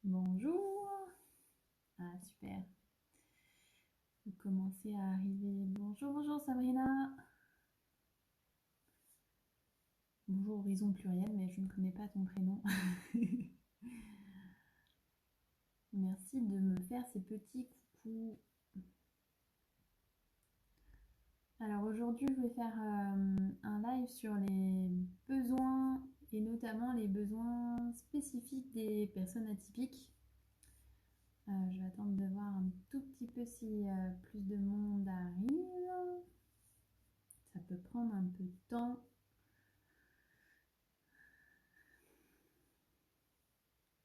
Bonjour. Ah, super. Vous commencez à arriver. Bonjour, bonjour Sabrina. Bonjour Horizon pluriel, mais je ne connais pas ton prénom. Merci de me faire ces petits coucous. Alors aujourd'hui, je vais faire un live sur les besoins et notamment les besoins spécifiques des personnes atypiques. Je vais attendre de voir un tout petit peu si plus de monde arrive. Ça peut prendre un peu de temps.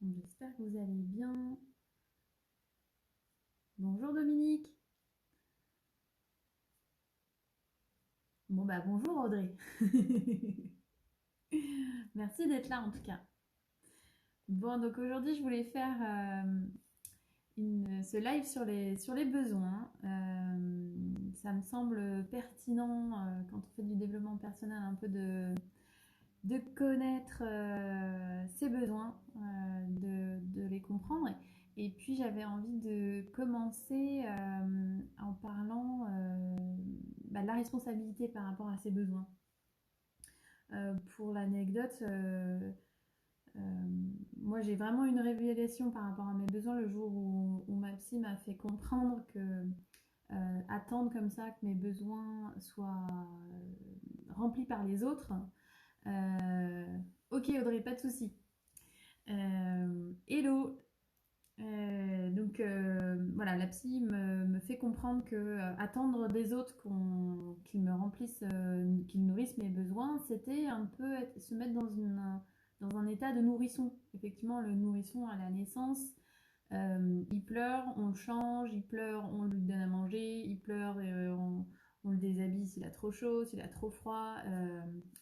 J'espère que vous allez bien. Bonjour Dominique. Bon bah bonjour Audrey. Merci d'être là en tout cas. Bon donc aujourd'hui je voulais faire ce live sur les besoins. Ça me semble pertinent quand on fait du développement personnel un peu de connaître ses besoins, de les comprendre. Et puis j'avais envie de commencer en parlant de la responsabilité par rapport à ses besoins. Pour l'anecdote, moi j'ai vraiment une révélation par rapport à mes besoins le jour où ma psy m'a fait comprendre que attendre comme ça que mes besoins soient remplis par les autres. Ok Audrey, pas de souci. Hello. Voilà, la psy me fait comprendre que attendre des autres qu'ils me remplissent, qu'ils nourrissent mes besoins, c'était un peu se mettre dans un état de nourrisson. Effectivement, le nourrisson à la naissance, il pleure, on le change, il pleure, on lui donne à manger, il pleure, on le déshabille s'il a trop chaud, s'il a trop froid.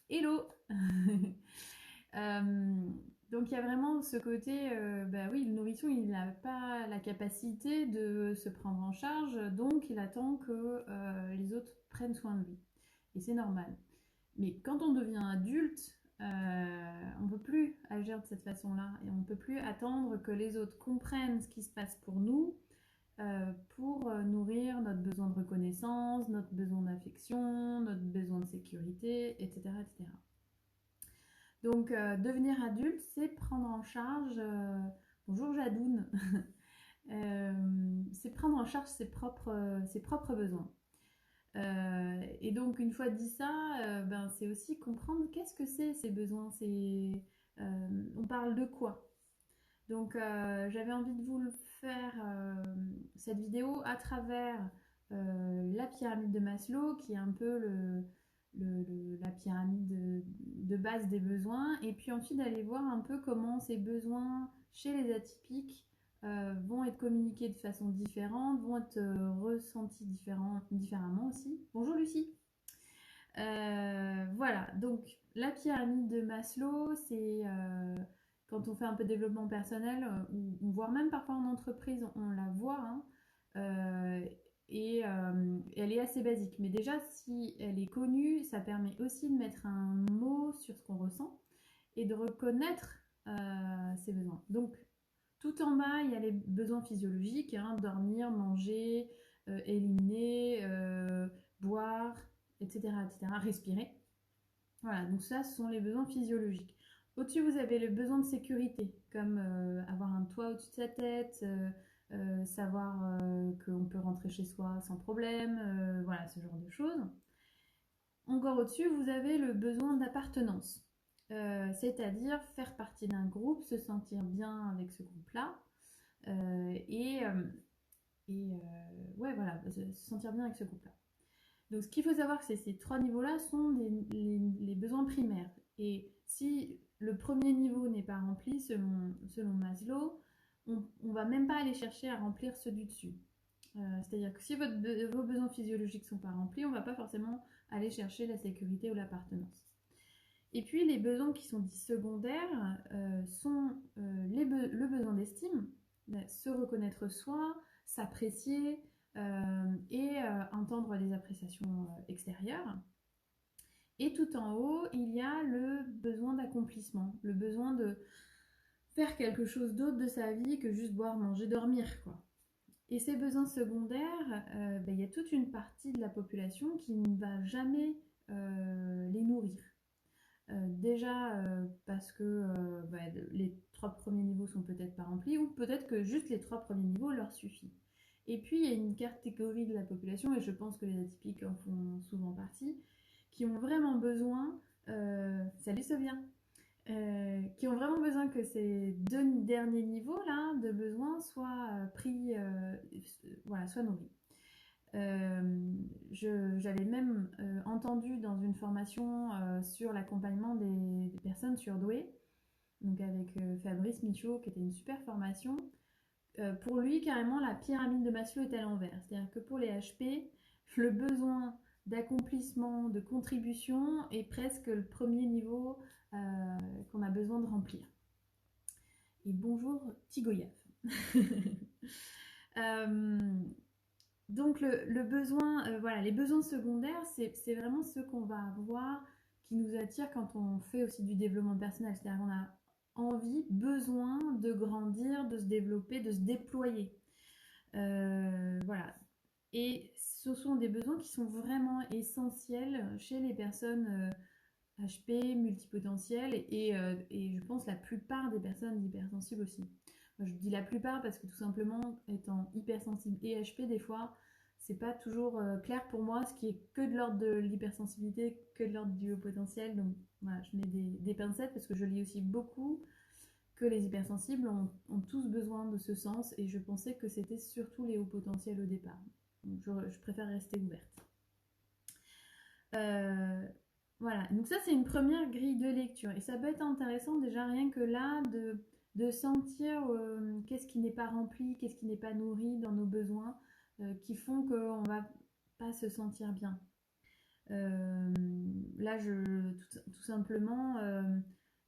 Hello. Euh, donc il y a vraiment ce côté, bah oui, le nourrisson il n'a pas la capacité de se prendre en charge, donc il attend que les autres prennent soin de lui. Et c'est normal. Mais quand on devient adulte, on ne peut plus agir de cette façon-là. Et on ne peut plus attendre que les autres comprennent ce qui se passe pour nous pour nourrir notre besoin de reconnaissance, notre besoin d'affection, notre besoin de sécurité, etc. etc. Donc, devenir adulte, c'est prendre en charge, bonjour Jadoun, c'est prendre en charge ses propres besoins. Et donc, une fois dit ça, c'est aussi comprendre qu'est-ce que c'est ces besoins. On parle de quoi? Donc, j'avais envie de vous le faire, cette vidéo, à travers la pyramide de Maslow, qui est un peu la pyramide de base des besoins, et puis ensuite d'aller voir un peu comment ces besoins chez les atypiques vont être communiqués de façon différente, vont être ressentis différemment aussi. Bonjour Lucie. Voilà, donc la pyramide de Maslow, c'est quand on fait un peu de développement personnel, ou voire même parfois en entreprise, on la voit, hein, euh, et elle est assez basique. Mais déjà, si elle est connue, ça permet aussi de mettre un mot sur ce qu'on ressent et de reconnaître ses besoins. Donc, tout en bas, il y a les besoins physiologiques, hein, dormir, manger, éliminer, boire, etc., etc., respirer. Voilà, donc ça, ce sont les besoins physiologiques. Au-dessus, vous avez le besoin de sécurité, comme avoir un toit au-dessus de sa tête, savoir qu'on peut rentrer chez soi sans problème, voilà, ce genre de choses. Encore au-dessus, vous avez le besoin d'appartenance, c'est-à-dire faire partie d'un groupe, se sentir bien avec ce groupe-là, ouais, voilà, se sentir bien avec ce groupe-là. Donc ce qu'il faut savoir, c'est que ces trois niveaux-là sont les besoins primaires. Et si le premier niveau n'est pas rempli, selon Maslow, on ne va même pas aller chercher à remplir ceux du dessus. C'est-à-dire que si vos besoins physiologiques ne sont pas remplis, on ne va pas forcément aller chercher la sécurité ou l'appartenance. Et puis les besoins qui sont dits secondaires sont le besoin d'estime, se reconnaître soi, s'apprécier, et entendre les appréciations extérieures. Et tout en haut, il y a le besoin d'accomplissement, le besoin de faire quelque chose d'autre de sa vie que juste boire, manger, dormir, quoi. Et ces besoins secondaires, il y a toute une partie de la population qui ne va jamais les nourrir. Déjà parce que les 3 premiers niveaux sont peut-être pas remplis, ou peut-être que juste les 3 premiers niveaux leur suffit. Et puis il y a une catégorie de la population, et je pense que les atypiques en font souvent partie, qui ont vraiment besoin, salut Sovien, qui ont vraiment besoin que ces 2 derniers niveaux là de besoins soient pris, soient nourris. J'avais même entendu dans une formation sur l'accompagnement des personnes surdouées, donc avec Fabrice Michaud, qui était une super formation. Pour lui, carrément, la pyramide de Maslow est à l'envers. C'est-à-dire que pour les HP, le besoin d'accomplissement, de contribution est presque le premier niveau qu'on a besoin de remplir. Et bonjour Tigoyav. Donc le besoin, les besoins secondaires, c'est vraiment ceux qu'on va avoir, qui nous attirent quand on fait aussi du développement personnel. C'est-à-dire qu'on a envie, besoin de grandir, de se développer, de se déployer. Voilà. Et ce sont des besoins qui sont vraiment essentiels chez les personnes HP, multipotentielles, et je pense la plupart des personnes hypersensibles aussi. Moi, je dis la plupart parce que tout simplement, étant hypersensible et HP, des fois, c'est pas toujours clair pour moi ce qui est que de l'ordre de l'hypersensibilité, que de l'ordre du haut potentiel. Donc voilà, je mets des pincettes parce que je lis aussi beaucoup que les hypersensibles ont tous besoin de ce sens, et je pensais que c'était surtout les hauts potentiels au départ. Donc je préfère rester ouverte. Voilà, donc ça c'est une première grille de lecture, et ça peut être intéressant déjà rien que là de sentir qu'est-ce qui n'est pas rempli, qu'est-ce qui n'est pas nourri dans nos besoins, qui font qu'on ne va pas se sentir bien. Là, tout simplement,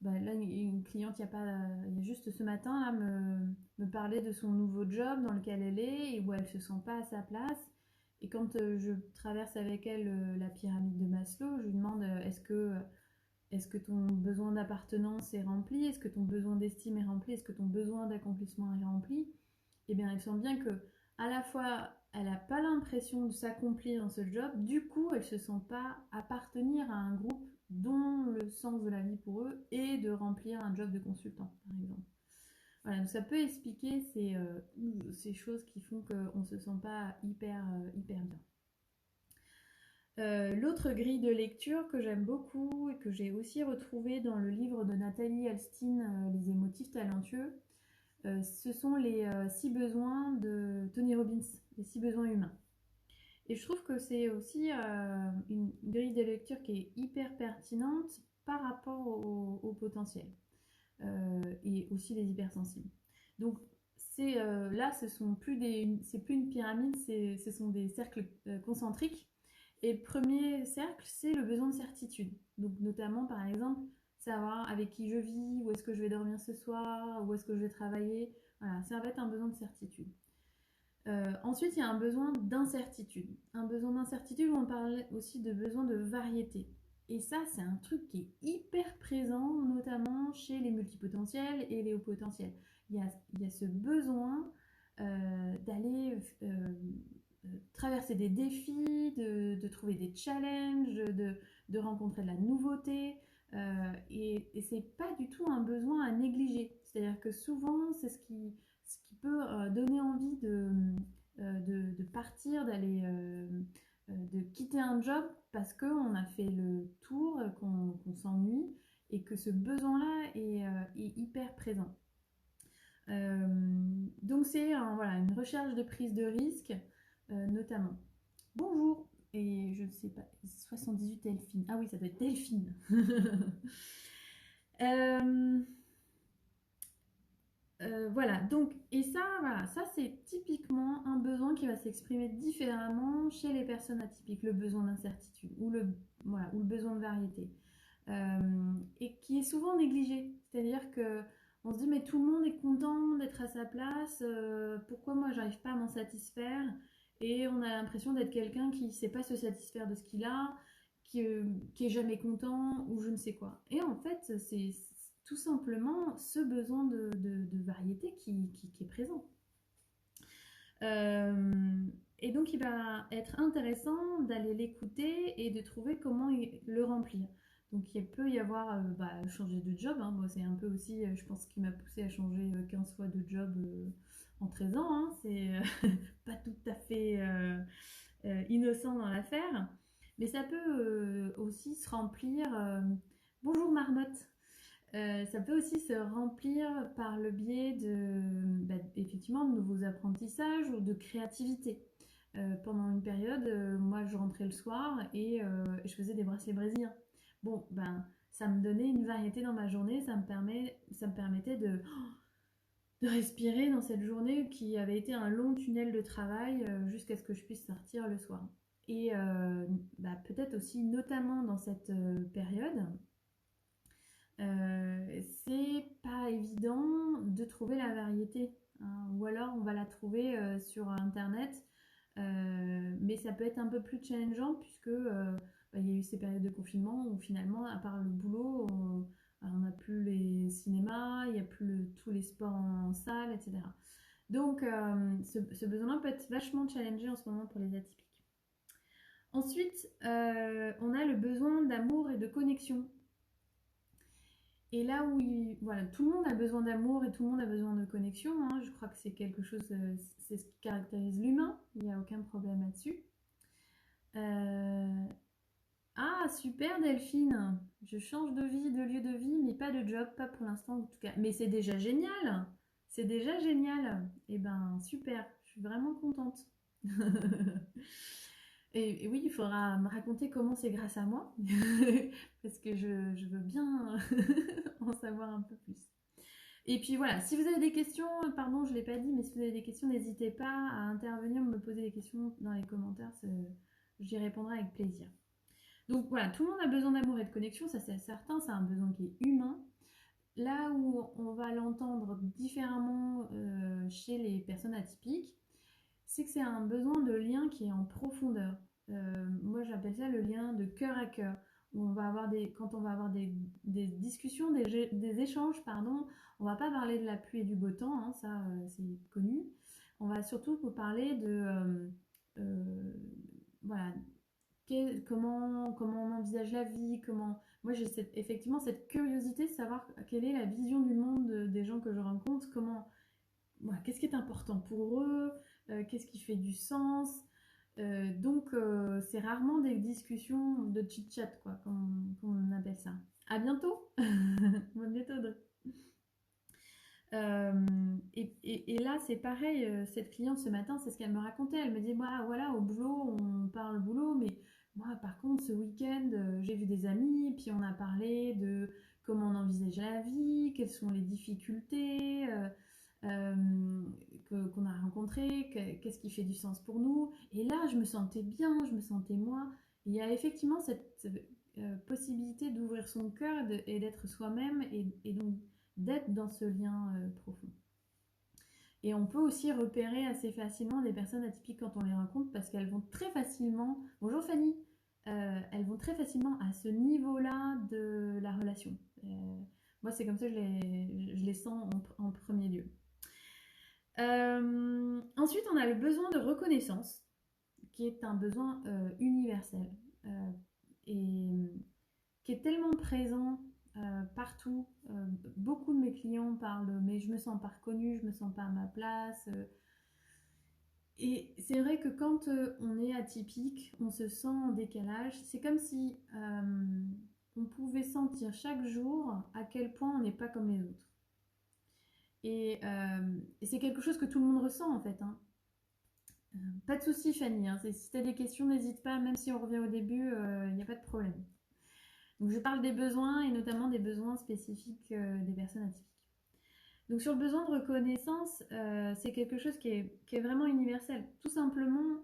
là, une cliente, il y a juste ce matin, là, me parlait de son nouveau job dans lequel elle est et où elle ne se sent pas à sa place. Et quand je traverse avec elle la pyramide de Maslow, je lui demande est-ce que ton besoin d'appartenance est rempli? Est-ce que ton besoin d'estime est rempli? Est-ce que ton besoin d'accomplissement est rempli? Eh bien, elle sent bien que à la fois, elle n'a pas l'impression de s'accomplir dans ce job, du coup, elle ne se sent pas appartenir à un groupe dont le sens de la vie pour eux est de remplir un job de consultant, par exemple. Voilà, donc ça peut expliquer ces choses qui font qu'on ne se sent pas hyper bien. L'autre grille de lecture que j'aime beaucoup et que j'ai aussi retrouvé dans le livre de Nathalie Elstein, Les émotifs talentueux, ce sont les 6 besoins de Tony Robbins, les 6 besoins humains. Et je trouve que c'est aussi une grille de lecture qui est hyper pertinente par rapport au potentiel et aussi les hypersensibles. Donc là, c'est plus une pyramide, ce sont des cercles concentriques. Et le premier cercle, c'est le besoin de certitude. Donc notamment, par exemple, savoir avec qui je vis, où est-ce que je vais dormir ce soir, où est-ce que je vais travailler. Voilà, ça va être un besoin de certitude. Ensuite, il y a un besoin d'incertitude. Un besoin d'incertitude où on parle aussi de besoin de variété. Et ça, c'est un truc qui est hyper présent, notamment chez les multipotentiels et les hauts potentiels. Il y a ce besoin d'aller traverser des défis, de trouver des challenges, de rencontrer de la nouveauté. Et c'est pas du tout un besoin à négliger. C'est-à-dire que souvent, c'est ce qui peut donner envie de partir, de quitter un job parce qu'on a fait le tour, qu'on s'ennuie, et que ce besoin-là est hyper présent. Donc c'est une recherche de prise de risque, notamment. Bonjour, et je ne sais pas, 78 Delphine. Ah oui, ça doit être Delphine. Voilà, donc, et ça c'est typiquement un besoin qui va s'exprimer différemment chez les personnes atypiques, le besoin d'incertitude ou le besoin de variété, et qui est souvent négligé. C'est-à-dire que on se dit mais tout le monde est content d'être à sa place, pourquoi moi j'arrive pas à m'en satisfaire? Et on a l'impression d'être quelqu'un qui ne sait pas se satisfaire de ce qu'il a, qui est jamais content ou je ne sais quoi. Et en fait, tout simplement ce besoin de variété qui est présent. Et donc, il va être intéressant d'aller l'écouter et de trouver comment le remplir. Donc, il peut y avoir changer de job. Hein. Moi, c'est un peu aussi, je pense, ce qui m'a poussé à changer 15 fois de job en 13 ans. Hein. C'est pas tout à fait innocent dans l'affaire. Mais ça peut aussi se remplir. Bonjour Marmotte! Ça peut aussi se remplir par le biais effectivement, de nouveaux apprentissages ou de créativité. Pendant une période, moi je rentrais le soir et je faisais des bracelets brésiliens. Bon, ça me donnait une variété dans ma journée, ça me permettait de respirer dans cette journée qui avait été un long tunnel de travail jusqu'à ce que je puisse sortir le soir. Et peut-être aussi, notamment dans cette période, c'est pas évident de trouver la variété, hein. Ou alors on va la trouver sur internet, mais ça peut être un peu plus challengeant puisque il y a eu ces périodes de confinement où finalement, à part le boulot, on n'a plus les cinémas, il n'y a plus tous les sports en salle, etc. Donc ce besoin-là peut être vachement challengé en ce moment pour les atypiques. Ensuite, on a le besoin d'amour et de connexion. Et là où tout le monde a besoin d'amour et tout le monde a besoin de connexion, hein, je crois que c'est quelque chose, c'est ce qui caractérise l'humain, il n'y a aucun problème là-dessus. Ah, super Delphine, je change de vie, de lieu de vie, mais pas de job, pas pour l'instant en tout cas. Mais c'est déjà génial, c'est déjà génial. Eh ben super, je suis vraiment contente. Et oui, il faudra me raconter comment c'est grâce à moi, parce que je veux bien en savoir un peu plus. Et puis voilà, si vous avez des questions, pardon, je ne l'ai pas dit, mais si vous avez des questions, n'hésitez pas à intervenir, me poser des questions dans les commentaires, j'y répondrai avec plaisir. Donc voilà, tout le monde a besoin d'amour et de connexion, ça c'est certain, c'est un besoin qui est humain. Là où on va l'entendre différemment chez les personnes atypiques, c'est que c'est un besoin de lien qui est en profondeur. Moi j'appelle ça le lien de cœur à cœur. Où on va avoir quand on va avoir des discussions, des échanges, pardon, on va pas parler de la pluie et du beau temps, hein, ça c'est connu. On va surtout parler de voilà, comment on envisage la vie, moi j'ai effectivement cette curiosité de savoir quelle est la vision du monde des gens que je rencontre, qu'est-ce qui est important pour eux, qu'est-ce qui fait du sens. Donc c'est rarement des discussions de chit-chat, quoi, comme on appelle ça. À bientôt. Bonne méthode. Et là c'est pareil, cette cliente ce matin, c'est ce qu'elle me racontait. Elle me dit voilà, au boulot on parle boulot, mais moi par contre ce week-end j'ai vu des amis, puis on a parlé de comment on envisage la vie, quelles sont les difficultés qu'on a rencontrées, qu'est-ce qui fait du sens pour nous. Et là je me sentais bien, je me sentais moi. Il y a effectivement cette possibilité d'ouvrir son cœur et d'être soi-même et donc d'être dans ce lien profond. Et on peut aussi repérer assez facilement des personnes atypiques quand on les rencontre parce qu'elles vont très facilement, bonjour Fanny, elles vont très facilement à ce niveau-là de la relation. Moi c'est comme ça que je les sens en premier lieu. Ensuite on a le besoin de reconnaissance qui est un besoin universel et qui est tellement présent partout. Beaucoup de mes clients parlent mais je me sens pas reconnue, je me sens pas à ma place. Et c'est vrai que quand on est atypique, on se sent en décalage. C'est comme si on pouvait sentir chaque jour à quel point on n'est pas comme les autres. Et c'est quelque chose que tout le monde ressent en fait, hein. Pas de souci Fanny, hein. Si tu as des questions, n'hésite pas, même si on revient au début, il n'y a pas de problème. Donc je parle des besoins et notamment des besoins spécifiques des personnes atypiques. Donc sur le besoin de reconnaissance, c'est quelque chose qui est vraiment universel. Tout simplement,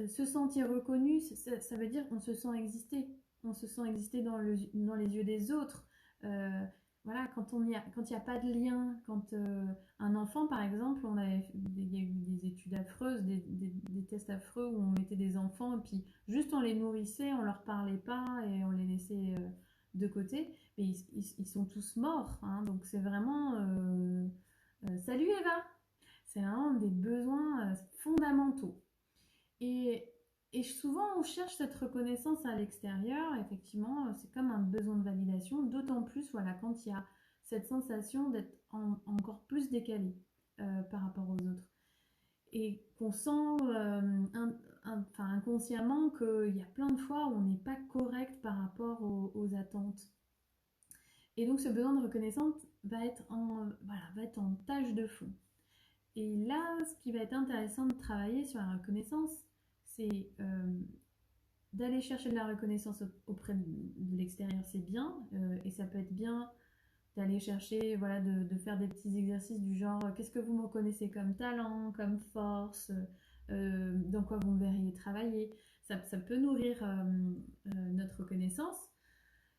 se sentir reconnu, ça veut dire qu'on se sent exister. On se sent exister dans les yeux des autres. Voilà, quand il n'y a pas de lien, quand un enfant par exemple, il y a eu des études affreuses, des tests affreux où on mettait des enfants et puis juste on les nourrissait, on leur parlait pas et on les laissait de côté, mais ils sont tous morts, hein, donc c'est vraiment... salut Eva! C'est vraiment des besoins fondamentaux. Et, et souvent, on cherche cette reconnaissance à l'extérieur. Effectivement, c'est comme un besoin de validation, d'autant plus voilà, quand il y a cette sensation d'être encore plus décalé par rapport aux autres. Et qu'on sent inconsciemment qu'il y a plein de fois où on n'est pas correct par rapport aux attentes. Et donc, ce besoin de reconnaissance va être en tâche de fond. Et là, ce qui va être intéressant de travailler sur la reconnaissance, c'est d'aller chercher de la reconnaissance auprès de l'extérieur, c'est bien. Et ça peut être bien d'aller chercher, voilà, de faire des petits exercices du genre qu'est-ce que vous me reconnaissez comme talent, comme force, dans quoi vous me verriez travailler. Ça peut nourrir notre reconnaissance.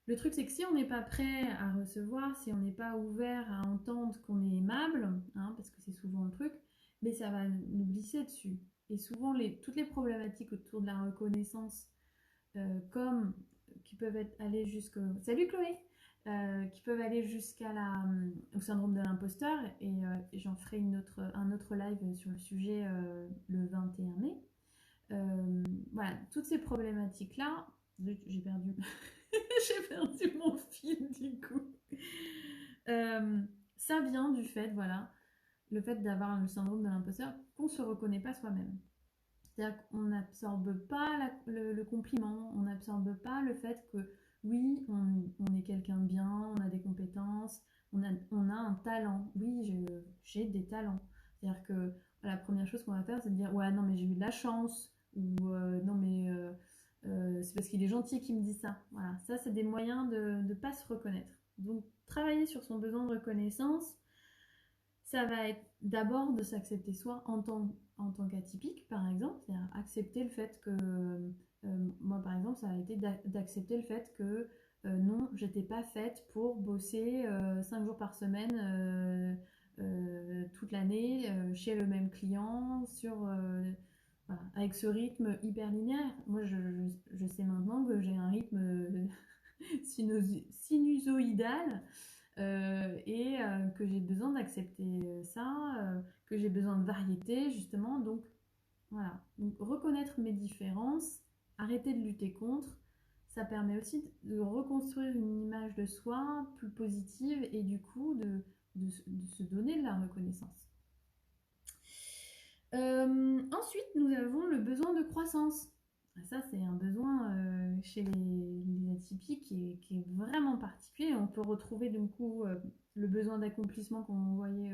Le truc, c'est que si on n'est pas prêt à recevoir, si on n'est pas ouvert à entendre qu'on est aimable, hein, parce que c'est souvent le truc, mais ça va nous glisser dessus. Et souvent, toutes les problématiques autour de la reconnaissance, comme qui peuvent aller jusqu'au... Salut Chloé! Qui peuvent aller jusqu'à au syndrome de l'imposteur, et j'en ferai un autre live sur le sujet le 21 mai. Voilà, toutes ces problématiques-là, j'ai perdu... j'ai perdu mon fil du coup. Ça vient du fait, voilà, le fait d'avoir le syndrome de l'imposteur, qu'on ne se reconnaît pas soi-même. C'est-à-dire qu'on n'absorbe pas le compliment, on n'absorbe pas le fait que oui, on est quelqu'un de bien, on a des compétences, on a un talent. Oui, j'ai des talents. C'est-à-dire que la première chose qu'on va faire, c'est de dire ouais, non, mais j'ai eu de la chance, ou non, mais c'est parce qu'il est gentil qu'il me dit ça. Voilà, ça, c'est des moyens de ne pas se reconnaître. Donc, travailler sur son besoin de reconnaissance, ça va être d'abord de s'accepter soi en tant qu'atypique, par exemple, c'est-à-dire accepter le fait que, moi par exemple, ça a été d'accepter le fait que non, j'étais pas faite pour bosser 5 jours par semaine toute l'année chez le même client, voilà, avec ce rythme hyper linéaire. Moi, je sais maintenant que j'ai un rythme sinusoïdal. Et que j'ai besoin d'accepter ça, que j'ai besoin de variété justement. Donc voilà, donc, reconnaître mes différences, arrêter de lutter contre, ça permet aussi de reconstruire une image de soi plus positive et du coup de se donner de la reconnaissance. Ensuite, nous avons le besoin de croissance. Ça, c'est un besoin chez les atypiques qui est vraiment particulier. On peut retrouver du coup le besoin d'accomplissement qu'on voyait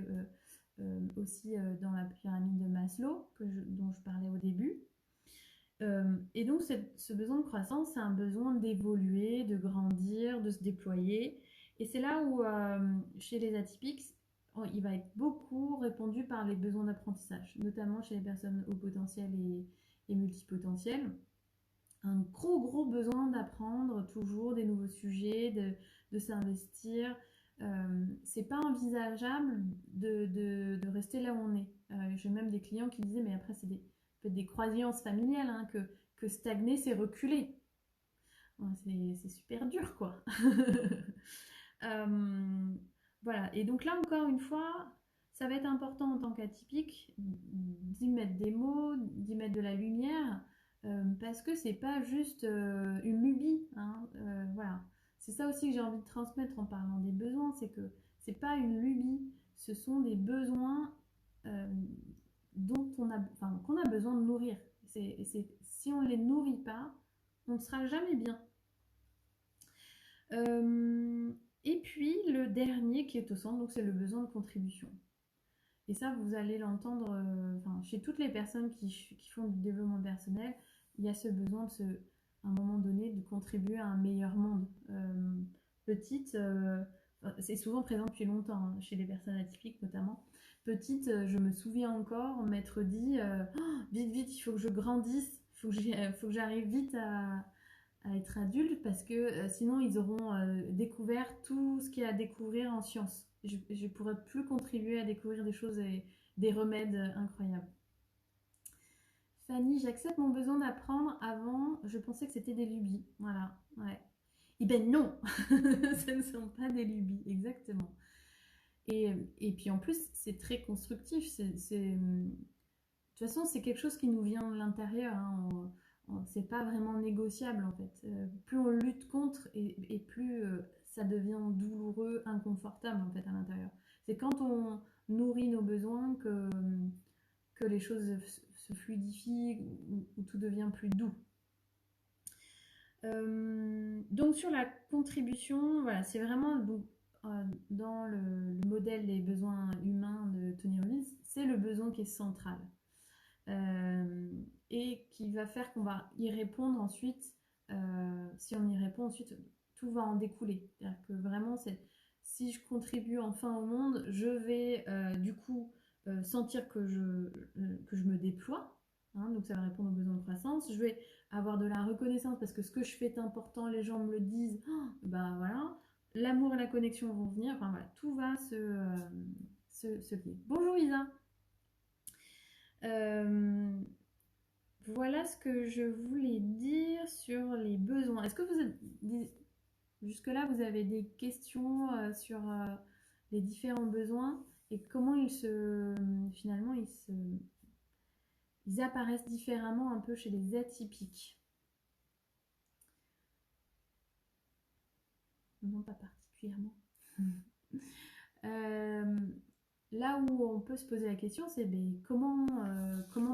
aussi dans la pyramide de Maslow, dont je parlais au début. Et donc, ce besoin de croissance, c'est un besoin d'évoluer, de grandir, de se déployer. Et c'est là où, chez les atypiques, il va être beaucoup répondu par les besoins d'apprentissage, notamment chez les personnes au potentiel et multipotentielles. Un gros besoin d'apprendre toujours des nouveaux sujets, de s'investir. C'est pas envisageable de rester là où on est. J'ai même des clients qui disaient, mais après, c'est des croyances familiales, hein, que stagner, c'est reculer. C'est super dur, quoi. Voilà. Et donc là, encore une fois, ça va être important en tant qu'atypique d'y mettre des mots, d'y mettre de la lumière. Parce que c'est pas juste une lubie, hein, voilà. C'est ça aussi que j'ai envie de transmettre en parlant des besoins, c'est que c'est pas une lubie, ce sont des besoins qu'on a besoin de nourrir. Si on les nourrit pas, on ne sera jamais bien. Et puis le dernier qui est au centre, donc c'est le besoin de contribution. Et ça, vous allez l'entendre chez toutes les personnes qui font du développement personnel. Il y a ce besoin à un moment donné de contribuer à un meilleur monde. Petite, c'est souvent présent depuis longtemps, hein, chez les personnes atypiques notamment. Petite, je me souviens encore m'être dit vite, il faut que je grandisse, il faut que j'arrive vite à être adulte parce que sinon ils auront découvert tout ce qu'il y a à découvrir en sciences. Je ne pourrais plus contribuer à découvrir des choses et des remèdes incroyables. Fanny, j'accepte mon besoin d'apprendre. Avant, je pensais que c'était des lubies. Voilà, ouais. Eh ben non, ce ne sont pas des lubies, exactement. Et puis en plus, c'est très constructif. De toute façon, c'est quelque chose qui nous vient de l'intérieur. Hein. C'est pas vraiment négociable en fait. Plus on lutte contre et plus ça devient douloureux, inconfortable en fait à l'intérieur. C'est quand on nourrit nos besoins que les choses se fluidifient ou tout devient plus doux. Donc sur la contribution, voilà, c'est vraiment dans le modèle des besoins humains de Tony Robbins, c'est le besoin qui est central et qui va faire qu'on va y répondre ensuite. Si on y répond ensuite, tout va en découler. C'est-à-dire que vraiment, si je contribue enfin au monde, je vais du coup sentir que je me déploie. Hein, donc ça va répondre aux besoins de croissance. Je vais avoir de la reconnaissance parce que ce que je fais est important, les gens me le disent. Oh, ben voilà, l'amour et la connexion vont venir. Enfin voilà, tout va se lier. Bonjour Isa. Voilà ce que je voulais dire sur les besoins. Est-ce que jusque-là, vous avez des questions sur les différents besoins et comment finalement, ils apparaissent différemment un peu chez les atypiques? Non, pas particulièrement. Là où on peut se poser la question, c'est comment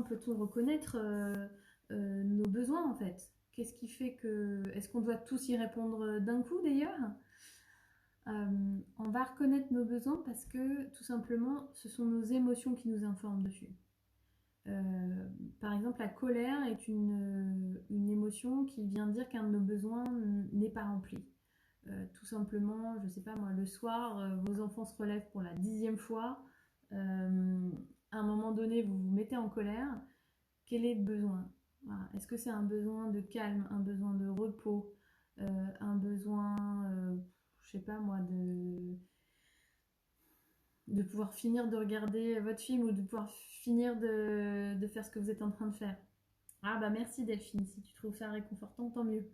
peut-on reconnaître nos besoins en fait? Qu'est-ce qui fait que... Est-ce qu'on doit tous y répondre d'un coup d'ailleurs? On va reconnaître nos besoins parce que tout simplement, ce sont nos émotions qui nous informent dessus. Par exemple, la colère est une émotion qui vient dire qu'un de nos besoins n'est pas rempli. Tout simplement, je sais pas moi, le soir, vos enfants se relèvent pour la 10e fois. À un moment donné, vous vous mettez en colère. Quel est le besoin? Voilà. Est-ce que c'est un besoin de calme, un besoin de repos, un besoin, je sais pas moi, de pouvoir finir de regarder votre film ou de pouvoir finir de faire ce que vous êtes en train de faire? Ah bah merci Delphine, si tu trouves ça réconfortant, tant mieux.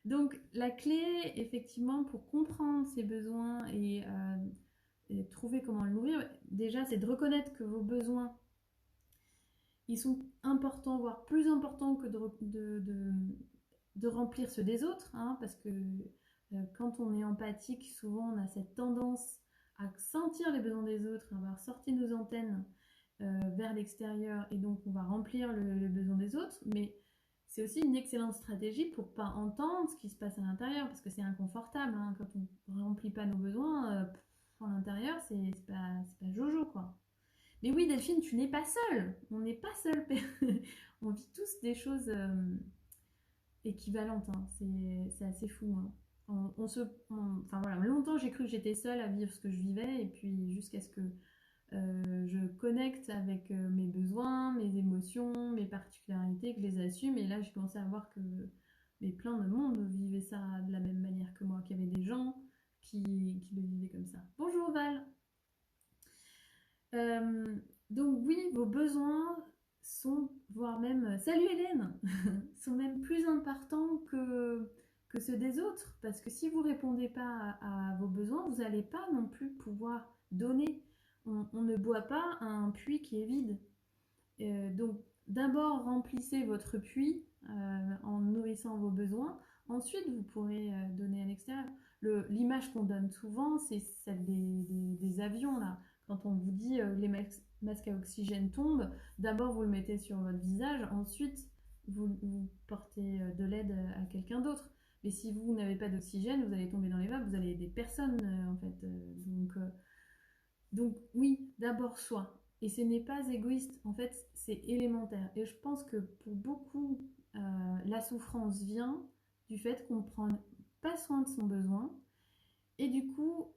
Donc la clé, effectivement, pour comprendre ses besoins et trouver comment le nourrir, déjà c'est de reconnaître que vos besoins, ils sont importants, voire plus importants que de remplir ceux des autres, hein, parce que quand on est empathique, souvent on a cette tendance à sentir les besoins des autres, à avoir sorti nos antennes vers l'extérieur et donc on va remplir le besoin des autres, mais c'est aussi une excellente stratégie pour pas entendre ce qui se passe à l'intérieur parce que c'est inconfortable hein, quand on ne remplit pas nos besoins à l'intérieur, c'est pas jojo quoi. Mais oui Delphine, tu n'es pas seule, on n'est pas seul, on vit tous des choses équivalentes, hein. C'est assez fou. Hein. Enfin voilà, longtemps j'ai cru que j'étais seule à vivre ce que je vivais et puis jusqu'à ce que je connecte avec mes besoins, mes émotions, mes particularités, que je les assume. Et là, j'ai commencé à voir que plein de monde vivait ça de la même manière que moi, qu'il y avait des gens qui le vivaient comme ça. Bonjour Val. Donc oui, vos besoins sont, voire même, salut Hélène, sont même plus importants que ceux des autres. Parce que si vous ne répondez pas à vos besoins, vous n'allez pas non plus pouvoir donner. On ne boit pas un puits qui est vide. Donc d'abord remplissez votre puits en nourrissant vos besoins. Ensuite, vous pourrez donner à l'extérieur. L'image qu'on donne souvent, c'est celle des avions là. Quand on vous dit les masques à oxygène tombent, d'abord vous le mettez sur votre visage, ensuite vous portez de l'aide à quelqu'un d'autre. Mais si vous n'avez pas d'oxygène, vous allez tomber dans les vagues, vous allez aider personne en fait. Donc oui, d'abord soi. Et ce n'est pas égoïste, en fait, c'est élémentaire. Et je pense que pour beaucoup, la souffrance vient du fait qu'on ne prend pas soin de son besoin. Et du coup,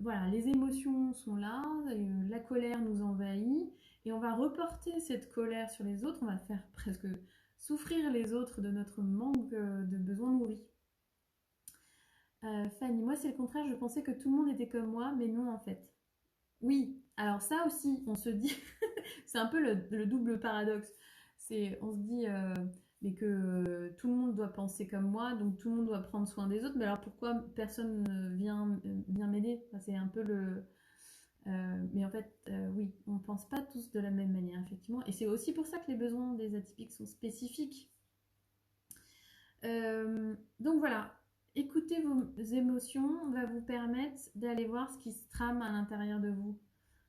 voilà, les émotions sont là, la colère nous envahit, et on va reporter cette colère sur les autres, on va faire presque souffrir les autres de notre manque de besoins nourris. Fanny, moi c'est le contraire, je pensais que tout le monde était comme moi, mais non en fait. Oui, alors ça aussi, on se dit, c'est un peu le double paradoxe. On se dit, mais que tout le monde doit penser comme moi, donc tout le monde doit prendre soin des autres. Mais alors pourquoi personne vient m'aider? Enfin, c'est un peu le... mais en fait, oui, on ne pense pas tous de la même manière, effectivement. Et c'est aussi pour ça que les besoins des atypiques sont spécifiques. Donc voilà, écouter vos émotions va vous permettre d'aller voir ce qui se trame à l'intérieur de vous.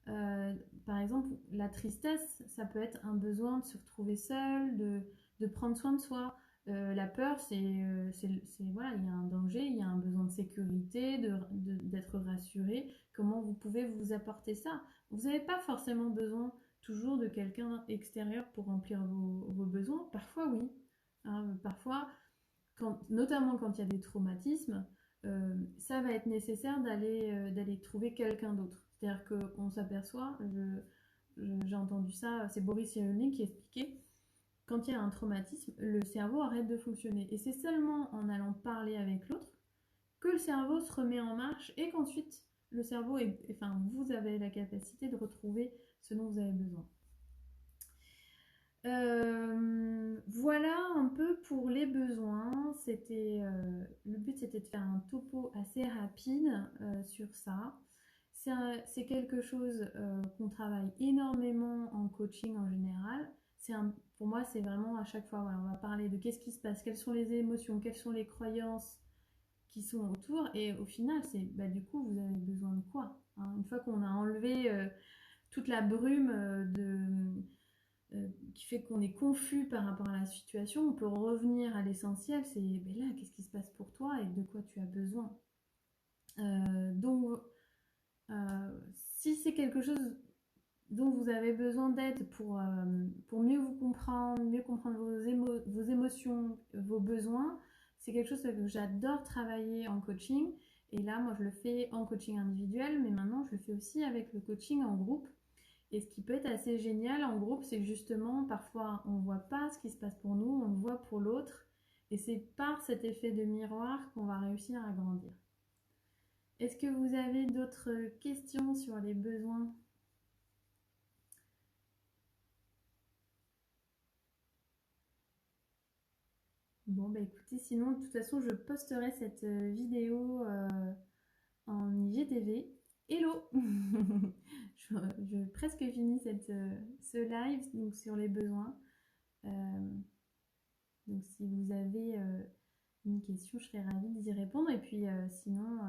Euh, Par exemple, la tristesse, ça peut être un besoin de se retrouver seul, de prendre soin de soi. La peur, voilà, il y a un danger, il y a un besoin de sécurité, d'être rassuré. Comment vous pouvez vous apporter ça? Vous n'avez pas forcément besoin toujours de quelqu'un extérieur pour remplir vos besoins. Parfois, oui. Hein, parfois, notamment quand il y a des traumatismes, ça va être nécessaire d'aller trouver quelqu'un d'autre. C'est-à-dire qu'on s'aperçoit, j'ai entendu ça, c'est Boris Cyrulnik qui expliquait, quand il y a un traumatisme, le cerveau arrête de fonctionner. Et c'est seulement en allant parler avec l'autre que le cerveau se remet en marche et qu'ensuite le cerveau, enfin vous avez la capacité de retrouver ce dont vous avez besoin. Voilà un peu pour les besoins. Le but c'était de faire un topo assez rapide sur ça. C'est quelque chose qu'on travaille énormément en coaching en général. Pour moi, c'est vraiment à chaque fois, voilà, on va parler de qu'est-ce qui se passe, quelles sont les émotions, quelles sont les croyances qui sont autour. Et au final, du coup, vous avez besoin de quoi, hein? Une fois qu'on a enlevé toute la brume qui fait qu'on est confus par rapport à la situation, on peut revenir à l'essentiel, c'est là, qu'est-ce qui se passe pour toi et de quoi tu as besoin. Donc, si c'est quelque chose dont vous avez besoin d'aide pour mieux vous comprendre, mieux comprendre vos émotions, vos besoins, c'est quelque chose que j'adore travailler en coaching. Et là, moi, je le fais en coaching individuel, mais maintenant, je le fais aussi avec le coaching en groupe. Et ce qui peut être assez génial en groupe, c'est que justement, parfois, on ne voit pas ce qui se passe pour nous, on le voit pour l'autre. Et c'est par cet effet de miroir qu'on va réussir à grandir. Est-ce que vous avez d'autres questions sur les besoins? Bon, bah écoutez, sinon, de toute façon, je posterai cette vidéo en IGTV. Hello! Je presque fini ce live donc, sur les besoins. Euh, donc, si vous avez une question, je serais ravie d'y répondre. Et puis, sinon,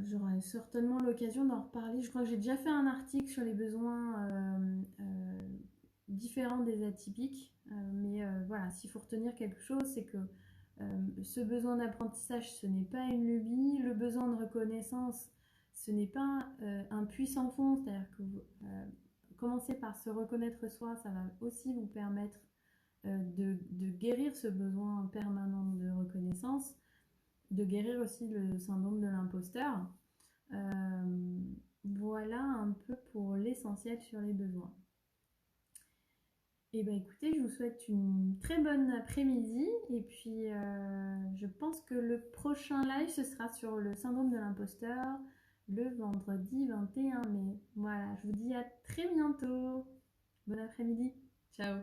j'aurai certainement l'occasion d'en reparler. Je crois que j'ai déjà fait un article sur les besoins différents des atypiques. Mais voilà, s'il faut retenir quelque chose, c'est que ce besoin d'apprentissage, ce n'est pas une lubie. Le besoin de reconnaissance, ce n'est pas un puissant fond. C'est-à-dire que commencer par se reconnaître soi, ça va aussi vous permettre de guérir ce besoin permanent de reconnaissance, de guérir aussi le syndrome de l'imposteur. Voilà un peu pour l'essentiel sur les besoins. Et bien écoutez, je vous souhaite une très bonne après-midi et puis je pense que le prochain live ce sera sur le syndrome de l'imposteur le vendredi 21 mai. Voilà, je vous dis à très bientôt. Bon après-midi. Ciao.